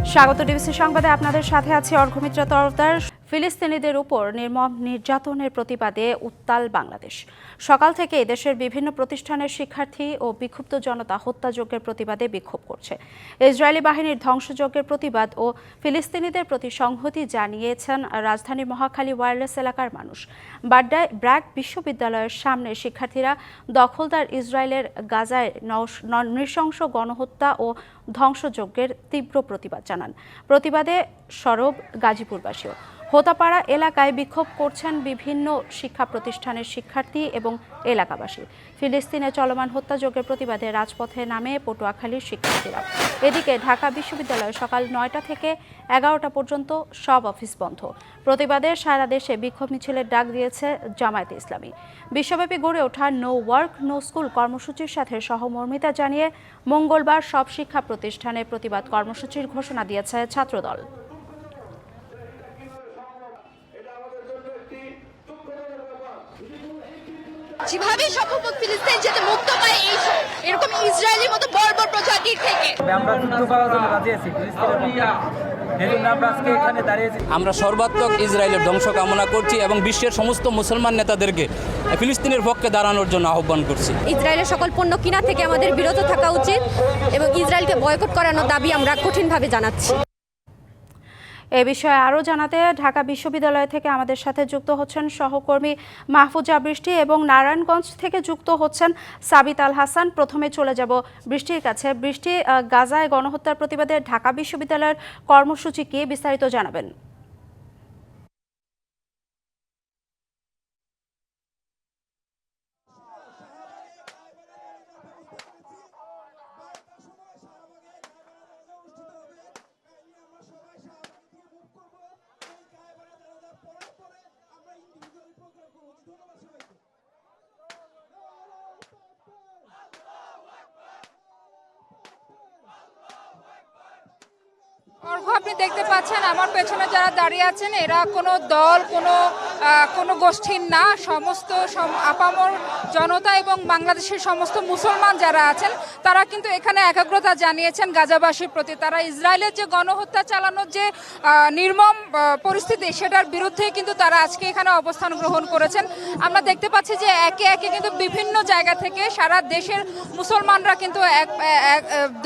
স্বাগত ডিবিসি সংবাদে আপনাদের সাথে আছি অর্ঘমিত্রা তরফদার। ফিলিস্তিনিদের উপর নির্মম নির্যাতনের প্রতিবাদে উত্তাল বাংলাদেশ। সকাল থেকে দেশের বিভিন্ন প্রতিষ্ঠানের শিক্ষার্থী ও বিক্ষুব্ধ জনতা হত্যাযজ্ঞের প্রতিবাদে বিক্ষোভ করছে। ইসরায়েলি বাহিনীর ধ্বংসযজ্ঞের প্রতিবাদ ও ফিলিস্তিনিদের প্রতি সংহতি জানিয়েছেন রাজধানীর মহাখালী ওয়্যারলেস এলাকার মানুষ। বাড্ডায় ব্র্যাক বিশ্ববিদ্যালয়ের সামনে শিক্ষার্থীরা দখলদার ইসরায়েলের গাজায় নৃশংস গণহত্যা ও ধ্বংসযজ্ঞের তীব্র প্রতিবাদ জানান। প্রতিবাদে সরব গাজীপুরবাসীও। হোতাপাড়া এলাকায় বিক্ষোভ করছেন বিভিন্ন শিক্ষা প্রতিষ্ঠানের শিক্ষার্থী এবং এলাকাবাসী। ফিলিস্তিনে চলমান হত্যাযজ্ঞের প্রতিবাদে রাজপথে নামে পটুয়াখালীর শিক্ষার্থীরা। এদিকে ঢাকা বিশ্ববিদ্যালয়ে সকাল ৯টা থেকে ১১টা পর্যন্ত সব অফিস বন্ধ। প্রতিবাদে সারা দেশে বিক্ষোভ মিছিলের ডাক দিয়েছে জামায়াতে ইসলামী। বিশ্বব্যাপী গড়ে ওঠা নো ওয়ার্ক নো স্কুল কর্মসূচির সাথে সহমর্মিতা জানিয়ে মঙ্গলবার সব শিক্ষা প্রতিষ্ঠানে প্রতিবাদ কর্মসূচির ঘোষণা দিয়েছে ছাত্রদল। যেভাবে সম্ভব ফিলিস্তিন যাতে মুক্ত পায় এরকম ইসরায়েলের মতো বর্বর প্রজাতির থেকে আমরা যুদ্ধ করার জন্য রাজি আছি। আমরা সর্বাত্মক ইসরায়েলের ধ্বংস কামনা করছি এবং বিশ্বের সমস্ত মুসলমান নেতাদেরকে ফিলিস্তিনের পক্ষে দাঁড়ানোর জন্য আহ্বান করছি। ইসরায়েলের সকল পণ্য কিনা থেকে আমাদের বিরত থাকা উচিত এবং ইসরায়েলকে বয়কট করানোর দাবি আমরা কঠিনভাবে জানাচ্ছি। এ বিষয়ে আরও জানাতে ঢাকা বিশ্ববিদ্যালয় থেকে আমাদের সাথে যুক্ত হচ্ছেন সহকর্মী মাহফুজা বৃষ্টি এবং নারায়ণগঞ্জ থেকে যুক্ত হচ্ছেন সাবিত আল হাসান। প্রথমে চলে যাব বৃষ্টির কাছে। বৃষ্টি, গাজায় গণহত্যার প্রতিবাদে ঢাকা বিশ্ববিদ্যালয়ের কর্মসূচি কি, বিস্তারিত জানাবেন। আপনি দেখতে পাচ্ছেন আমার পেছনে যারা দাঁড়িয়ে আছেন এরা কোনো দল কোনো গোষ্ঠীর না, সমস্ত আপামর জনতা এবং বাংলাদেশের সমস্ত মুসলমান যারা আছেন তারা কিন্তু এখানে একাগ্রতা জানিয়েছেন গাজাবাসীর প্রতি। তারা ইসরায়েলের যে গণহত্যা চালানোর যে নির্মম পরিস্থিতি সেটার বিরুদ্ধে কিন্তু তারা আজকে এখানে অবস্থান গ্রহণ করেছেন। আমরা দেখতে পাচ্ছি যে একে একে কিন্তু বিভিন্ন জায়গা থেকে সারা দেশের মুসলমানরা কিন্তু এক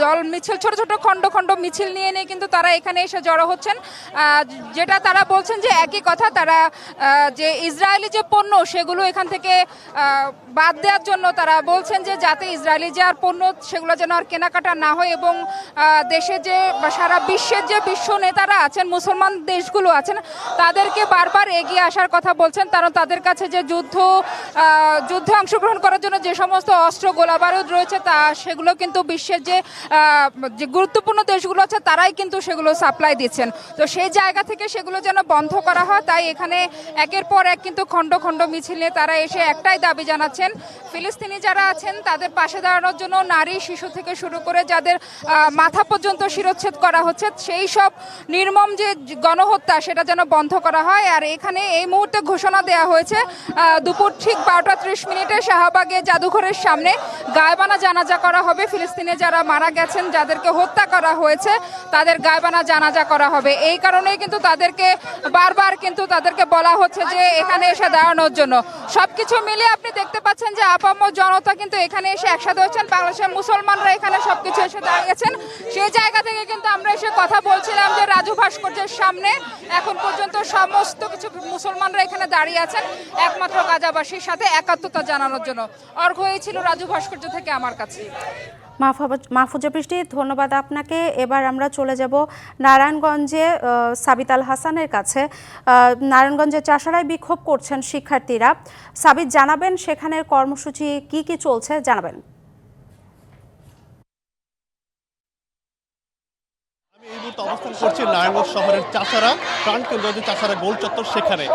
দল মিছিল, ছোট ছোট খণ্ড খণ্ড মিছিল নিয়ে কিন্তু তারা এখানে এসে জড়ো হচ্ছেন। যেটা তারা বলছেন যে একই কথা, তারা যে ইসরায়েলি যে পণ্য সেগুলো এখান থেকে বাদ দেওয়ার জন্য তারা বলছেন যে যাতে ইসরায়েলি যে আর পণ্য সেগুলো যেন আর কেনাকাটা না হয় এবং দেশে যে সারা বিশ্বের যে বিশ্ব নেতারা আছেন, মুসলমান দেশগুলো আছেন, তাদেরকে বারবার এগিয়ে আসার কথা বলছেন। কারণ তাদের কাছে যে যুদ্ধে অংশগ্রহণ করার জন্য যে সমস্ত অস্ত্র গোলাবারুদ রয়েছে তা সেগুলো কিন্তু বিশ্বের যে গুরুত্বপূর্ণ দেশগুলো আছে তারাই কিন্তু সেগুলো সাপ্লাই দিচ্ছেন। তো সেই জায়গা থেকে সেগুলো যেন বন্ধ করা হয়, তাই এখানে একের পর এক কিন্তু খণ্ড খণ্ড মিছিল নিয়ে তারা এসে একটাই দাবি জানাচ্ছেন, ফিলিস্তিনি যারা আছেন তাদের পাশে দাঁড়ানোর জন্য নারী শিশু থেকে শুরু করে যাদের মাথা পর্যন্ত শিরচ্ছেদ করা হচ্ছে সেই সব নির্মম যে গণহত্যা সেটা যেন বন্ধ করা হয়। আর এখানে এই মুহূর্তে ঘোষণা দেওয়া হয়েছে দুপুর ঠিক 12:30 শাহবাগে জাদুঘরের সামনে গায়বানা জানাজা করা হবে। ফিলিস্তিনে যারা মারা গেছেন, যাদেরকে হত্যা করা হয়েছে তাদের গায়বানা জানাজা করা হবে। এই কারণেই কিন্তু তাদেরকে বারবার কিন্তু তাদেরকে বলা হচ্ছে যে এখানে এসে দাঁড়ানোর জন্য। সবকিছু মিলে আপনি দেখতে পাচ্ছেন যে আপামর জনতা কিন্তু এখানে এসে একসাথে হচ্ছেন, বাংলাদেশের মুসলমানরা এখানে সবকিছু এসে দাঁড়িয়েছেন। সেই জায়গা থেকে কিন্তু আমরা এসে কথা বলছিলাম যে রাজু ভাস্কর্যের সামনে এখন পর্যন্ত সমস্ত কিছু মুসলমানরা এখানে দাঁড়িয়ে আছেন একমাত্র গাজাবাসীর সাথে একাত্মতা জানানোর জন্য। অর্ঘ ছিল রাজু ভাস্কর্য থেকে আমার কাছে। মাহফুজা বৃষ্টি, ধন্যবাদ আপনাকে। এবার আমরা চলে যাব নারায়ণগঞ্জে সাবিত আল হাসানের কাছে। নারায়ণগঞ্জে চাষারায় বিক্ষোভ করছেন শিক্ষার্থীরা। সাবিত, জানাবেন সেখানের কর্মসূচি কি কি চলছে, জানাবেন। এই মুহূর্তে অবস্থান করছি নারায়ণগঞ্জ শহরের চাষারা প্রাণকেন্দ্র যে চাষারা গোল চত্বর, সেখানে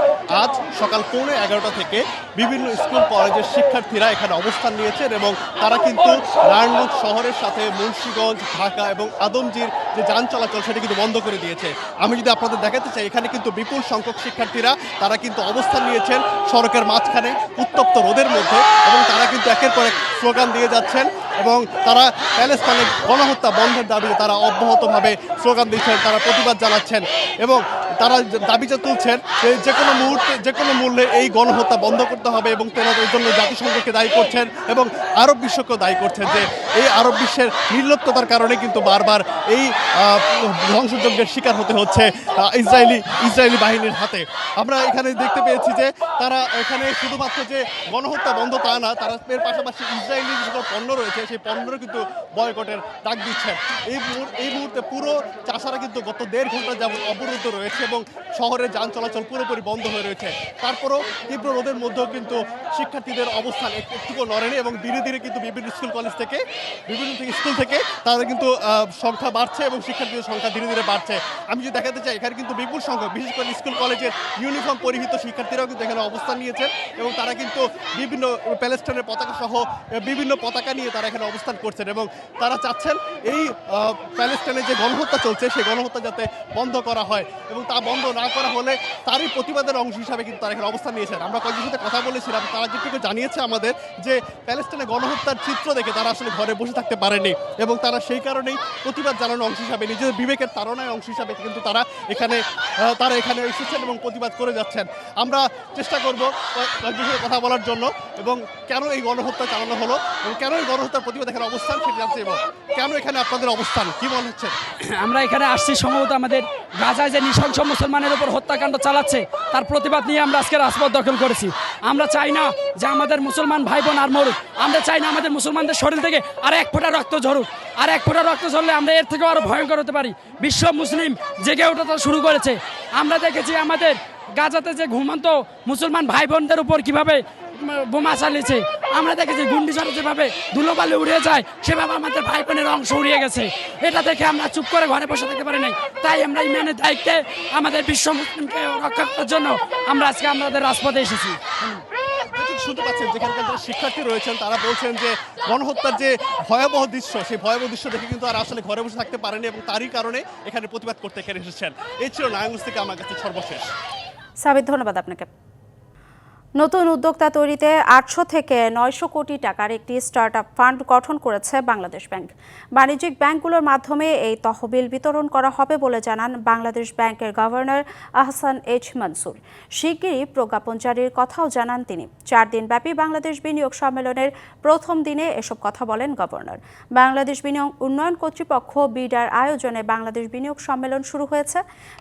আজ সকাল 11:15 থেকে বিভিন্ন স্কুল কলেজের শিক্ষার্থীরা এখানে অবস্থান নিয়েছেন এবং তারা কিন্তু নারায়ণগঞ্জ শহরের সাথে মুন্সিগঞ্জ, ঢাকা এবং আদমজির যে যান চলাচল সেটা কিন্তু বন্ধ করে দিয়েছে। আমি যদি আপনাদের দেখাতে চাই, এখানে কিন্তু বিপুল সংখ্যক শিক্ষার্থীরা তারা কিন্তু অবস্থান নিয়েছেন সড়কের মাঝখানে উত্তপ্ত রোদের মধ্যে এবং তারা কিন্তু একের পর এক স্লোগান দিয়ে যাচ্ছেন এবং তারা প্যালেস্টাইনে গণহত্যা বন্ধের দাবিতে তারা অব্যাহতভাবে স্লোগান দিচ্ছেন, তারা প্রতিবাদ জানাচ্ছেন এবং তারা দাবিটা তুলছেন যে কোনো মুহূর্তে যে কোনো মূল্যে এই গণহত্যা বন্ধ করতে হবে এবং তারা এর জন্য জাতিসংঘকে দায়ী করছেন এবং আরব বিশ্বকেও দায়ী করছেন যে এই আরব বিশ্বের নির্লিপ্ততার কারণে কিন্তু বারবার এই ধ্বংসযজ্ঞের শিকার হতে হচ্ছে ইসরায়েলি বাহিনীর হাতে। আমরা এখানে দেখতে পেয়েছি যে তারা এখানে শুধুমাত্র যে গণহত্যা বন্ধ তা না, তারা এর পাশাপাশি ইসরায়েলি যে সকল পণ্য রয়েছে সেই পণ্যেরও কিন্তু বয়কটের ডাক দিচ্ছেন। এই মুহূর্তে পুরো চাষারা কিন্তু গত 1.5 ঘন্টা যাবত অবরুদ্ধ রয়েছে এবং শহরে যান চলাচল পুরোপুরি বন্ধ হয়ে রয়েছে। তারপরও তীব্র রোদের মধ্যেও কিন্তু শিক্ষার্থীদের অবস্থান একটুকু নড়েনি এবং ধীরে ধীরে কিন্তু বিভিন্ন স্কুল থেকে তাদের কিন্তু সংখ্যা বাড়ছে এবং শিক্ষার্থীদের সংখ্যা ধীরে ধীরে বাড়ছে। আমি যদি দেখাতে চাই এখানে কিন্তু বিপুল সংখ্যক বিশেষ করে স্কুল কলেজের ইউনিফর্ম পরিহিত শিক্ষার্থীরাও কিন্তু এখানে অবস্থান নিয়েছেন এবং তারা কিন্তু বিভিন্ন প্যালেস্টাইনের পতাকা সহ বিভিন্ন পতাকা নিয়ে তারা এখানে অবস্থান করছেন এবং তারা চাচ্ছেন এই প্যালেস্টাইনে যে গণহত্যা চলছে সেই গণহত্যা যাতে বন্ধ করা হয় এবং তা বন্ধ না করা হলে তারই প্রতিবাদের অংশ হিসাবে কিন্তু তারা এখানে অবস্থান নিয়েছেন। আমরা কয়েকজনের সাথে কথা বলেছিলাম, তারা যেটুকু জানিয়েছে আমাদের যে প্যালেস্টাইনে গণহত্যার চিত্র দেখে তারা আসলে ঘরে বসে থাকতে পারেনি এবং তারা সেই কারণেই প্রতিবাদ জানানোর অংশ হিসাবে নিজেদের বিবেকের তাড়নায় অংশ হিসাবে কিন্তু তারা এখানে এসেছেন এবং প্রতিবাদ করে যাচ্ছেন। আমরা চেষ্টা করব কয়েকজনের সাথে কথা বলার জন্য এবং কেন এই গণহত্যা চালানো হলো এবং কেন এই গণহত্যার প্রতিবাদ এখানে অবস্থান সেটা জানতে এবং কেন এখানে আপনাদের অবস্থান কি মনে হচ্ছে? আমরা এখানে আসছি সম্ভবত আমাদের গাজায় যে নৃশংস মুসলমানের উপর হত্যাকাণ্ড চালাচ্ছে তার প্রতিবাদ নিয়ে আমরা আজকে রাজপথ দখল করেছি। আমরা চাই না যে আমাদের মুসলমান ভাই বোন আর মরুক, আমরা চাই না আমাদের মুসলমানদের শরীর থেকে আর 1 ফোঁটা রক্ত ঝরুক। আর 1 ফোঁটা রক্ত ঝরলে আমরা এর থেকেও আরো ভয়ঙ্কর হতে পারি। বিশ্ব মুসলিম জেগে ওঠা শুরু করেছে। আমরা দেখেছি আমাদের গাজাতে যে ঘুমন্ত মুসলমান ভাই বোনদের উপর কিভাবে বোমা চালিয়েছে, আমরা দেখেছি ঘূর্ণিঝড়ে যেভাবে ধুলোবালি উড়িয়ে যায় সেভাবে আমাদের ভাই বোনের অংশ উড়িয়ে গেছে। এটা দেখে আমরা চুপ করে ঘরে বসে থাকতে পারি নাই। তাই আমরা ইমানের দায়িত্বে আমাদের বিশ্ব মুসলিমকে রক্ষা করার জন্য আমরা আজকে আমাদের রাজপথে এসেছি। শুনতে পাচ্ছেন যেখানকার যারা শিক্ষার্থী রয়েছেন তারা বলছেন যে গণহত্যার যে ভয়াবহ দৃশ্য সেই ভয়াবহ দৃশ্য দেখে কিন্তু আর আসলে ঘরে বসে থাকতে পারেনি এবং তারই কারণে এখানে প্রতিবাদ করতে এখানে এসেছেন। এই ছিল নারায়ণগঞ্জ থেকে আমার কাছে সর্বশেষ। সাবিত, ধন্যবাদ আপনাকে। নতুন উদ্যোক্তা তৈরিতে 800 থেকে 900 কোটি টাকার একটি স্টার্টআপ ফান্ড গঠন করেছে বাংলাদেশ ব্যাংক। বাণিজ্যিক ব্যাংকগুলোর মাধ্যমে এই তহবিল বিতরণ করা হবে বলে জানান বাংলাদেশ ব্যাংকের গভর্নর আহসান এইচ মনসুর। শিগগিরই প্রজ্ঞাপন জারির কথাও জানান তিনি। 4 দিনব্যাপী বাংলাদেশ বিনিয়োগ সম্মেলনের প্রথম দিনে এসব কথা বলেন গভর্নর। বাংলাদেশ বিনিয়োগ উন্নয়ন কর্তৃপক্ষ বিডার আয়োজনে বাংলাদেশ বিনিয়োগ সম্মেলন শুরু হয়েছে।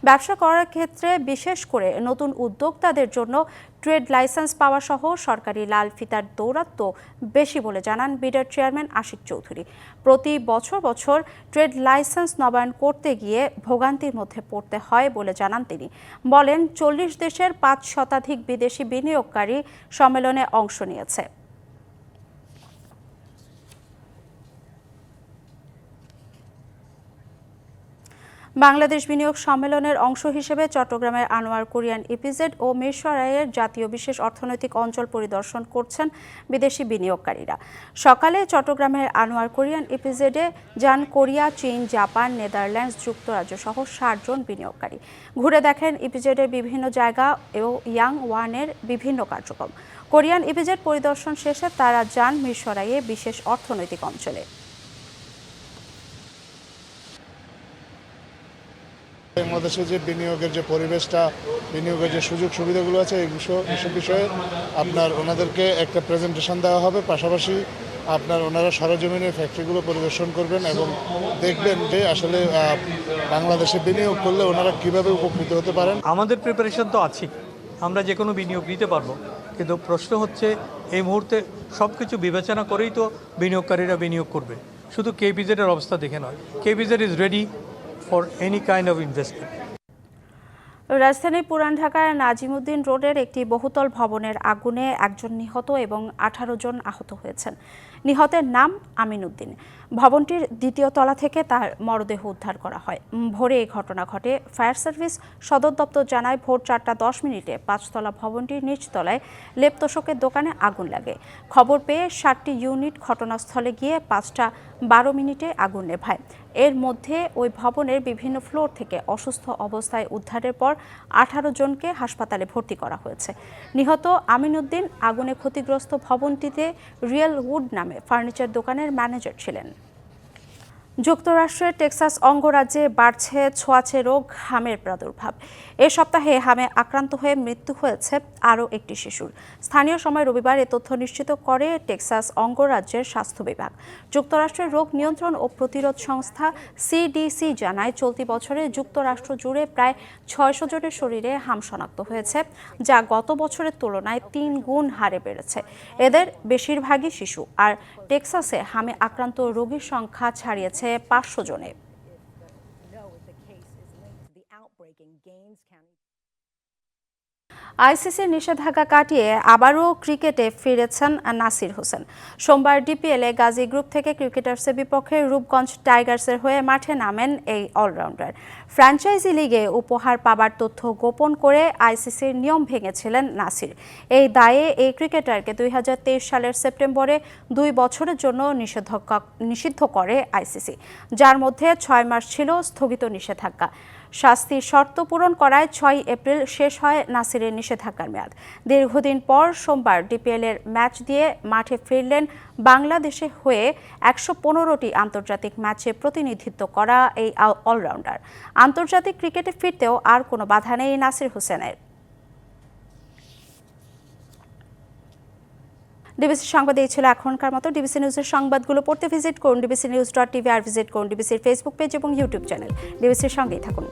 ব্যবসা করার ক্ষেত্রে বিশেষ করে নতুন উদ্যোক্তাদের জন্য ট্রেড লাইসেন্স পাওয়া সহ সরকারি লাল ফিতার দৌরাত্ম্য বেশি বলে জানান বিডার চেয়ারম্যান আশিক চৌধুরী। প্রতি বছর ট্রেড লাইসেন্স নবায়ন করতে গিয়ে ভোগান্তির মধ্যে পড়তে হয় বলে জানান তিনি। বলেন 40 দেশের 5 শতাধিক বিদেশি বিনিয়োগকারী সম্মেলনে অংশ নিয়েছে। বাংলাদেশ বিনিয়োগ সম্মেলনের অংশ হিসেবে চট্টগ্রামের আনোয়ার কোরিয়ান ইপিজেড ও মিরসরাইয়ের জাতীয় বিশেষ অর্থনৈতিক অঞ্চল পরিদর্শন করছেন বিদেশি বিনিয়োগকারীরা। সকালে চট্টগ্রামের আনোয়ার কোরিয়ান ইপিজেডে যান কোরিয়া, চীন, জাপান, নেদারল্যান্ডস, যুক্তরাজ্য সহ 60 জন বিনিয়োগকারী। ঘুরে দেখেন ইপিজেডের বিভিন্ন জায়গা ও ইয়াং ওয়ানের বিভিন্ন কার্যক্রম। কোরিয়ান ইপিজেড পরিদর্শন শেষে তারা যান মিরসরাইয়ে বিশেষ অর্থনৈতিক অঞ্চলে। বাংলাদেশে যে বিনিয়োগের যে পরিবেশটা, বিনিয়োগের যে সুযোগ সুবিধাগুলো আছে এইসব বিষয়ে আপনার ওনাদেরকে একটা প্রেজেন্টেশন দেওয়া হবে। পাশাপাশি আপনার ওনারা সরেজমিনে ফ্যাক্টরিগুলো পরিদর্শন করবেন এবং দেখবেন যে আসলে বাংলাদেশে বিনিয়োগ করলে ওনারা কীভাবে উপকৃত হতে পারেন। আমাদের প্রিপারেশন তো আছে, আমরা যে কোনো বিনিয়োগ নিতে পারবো, কিন্তু প্রশ্ন হচ্ছে এই মুহূর্তে সব কিছু বিবেচনা করেই তো বিনিয়োগকারীরা বিনিয়োগ করবে, শুধু কেপিজেডের অবস্থা দেখে নয়। KPZ is ready for any kind of investment. রাজধানীর পুরান ঢাকার নাজিমউদ্দিন রোডের একটি বহুতল ভবনের আগুনে একজন নিহত এবং 18 জন আহত হয়েছেন। নিহতের নাম আমিন উদ্দিন। ভবনটির 2য় তলা থেকে তার মরদেহ উদ্ধার করা হয়। ভোরে এই ঘটনা ঘটে। ফায়ার সার্ভিস সদর দপ্তর জানায় ভোর 4টা 10 মিনিটে 5তলা ভবনটির নিচতলায় লেপ তোশকের দোকানে আগুন লাগে। খবর পেয়ে 7টি ইউনিট ঘটনাস্থলে গিয়ে 5টা 12 মিনিটে আগুন নেভায়। এর মধ্যে ওই ভবনের বিভিন্ন ফ্লোর থেকে অসুস্থ অবস্থায় উদ্ধারের পর 18 জনকে হাসপাতালে ভর্তি করা হয়েছে। নিহত আমিন উদ্দিন আগুনে ক্ষতিগ্রস্ত ভবনটিতে রিয়েল উড নামে ফার্নিচার দোকানের ম্যানেজার ছিলেন। যুক্তরাষ্ট্রের টেক্সাস অঙ্গরাজ্যে বাড়ছে ছোঁয়াচে রোগ হামের প্রাদুর্ভাব। এ সপ্তাহে হামে আক্রান্ত হয়ে মৃত্যু হয়েছে আরও একটি শিশুর। স্থানীয় সময় রবিবার এ তথ্য নিশ্চিত করে টেক্সাস অঙ্গরাজ্যের স্বাস্থ্য বিভাগ। যুক্তরাষ্ট্রের রোগ নিয়ন্ত্রণ ও প্রতিরোধ সংস্থা সিডিসি জানায়, চলতি বছরে যুক্তরাষ্ট্র জুড়ে প্রায় 600 জনের শরীরে হাম শনাক্ত হয়েছে, যা গত বছরের তুলনায় 3 গুণ হারে বেড়েছে। এদের বেশিরভাগই শিশু। আর টেক্সাসে হামে আক্রান্ত রোগীর সংখ্যা ছাড়িয়েছে 500 জনে। আইসিসির নিষেধাজ্ঞা কাটিয়ে আবারও ক্রিকেটে ফিরেছেন নাসির হোসেন। সোমবার ডিপিএলে গাজী গ্রুপ থেকে ক্রিকেটার্সের বিপক্ষে রূপগঞ্জ টাইগার্সের হয়ে মাঠে নামেন এই অলরাউন্ডার। ফ্র্যাঞ্চাইজি লিগে উপহার পাবার তথ্য গোপন করে আইসিসির নিয়ম ভেঙেছিলেন নাসির। এই দায়ে এই ক্রিকেটারকে 2023 সালের সেপ্টেম্বরে 2 বছরের জন্য নিষিদ্ধ করে আইসিসি, যার মধ্যে 6 মাস ছিল স্থগিত নিষেধাজ্ঞা। শাস্তির শর্ত পূরণ করায় 6 এপ্রিল শেষ হয় নাসিরের নিষেধাজ্ঞার মেয়াদ। দীর্ঘদিন পর সোমবার ডিপিএলের ম্যাচ দিয়ে মাঠে ফিরলেন বাংলাদেশে হয়ে 115টি আন্তর্জাতিক ম্যাচে প্রতিনিধিত্ব করা এই অলরাউন্ডার। আন্তর্জাতিক ক্রিকেটে ফিরতেও আর কোনো বাধা নেই নাসির হোসেনের। ডিবিসি সংবাদে এই ছিল এখনকার মতো। ডিবিসি নিউজের সংবাদগুলো পড়তে ভিজিট করুন dbcnews.tv আর ভিজিট করুন ডিবিসির ফেসবুক পেজ এবং ইউটিউব চ্যানেল। ডিবিসির সঙ্গেই থাকুন।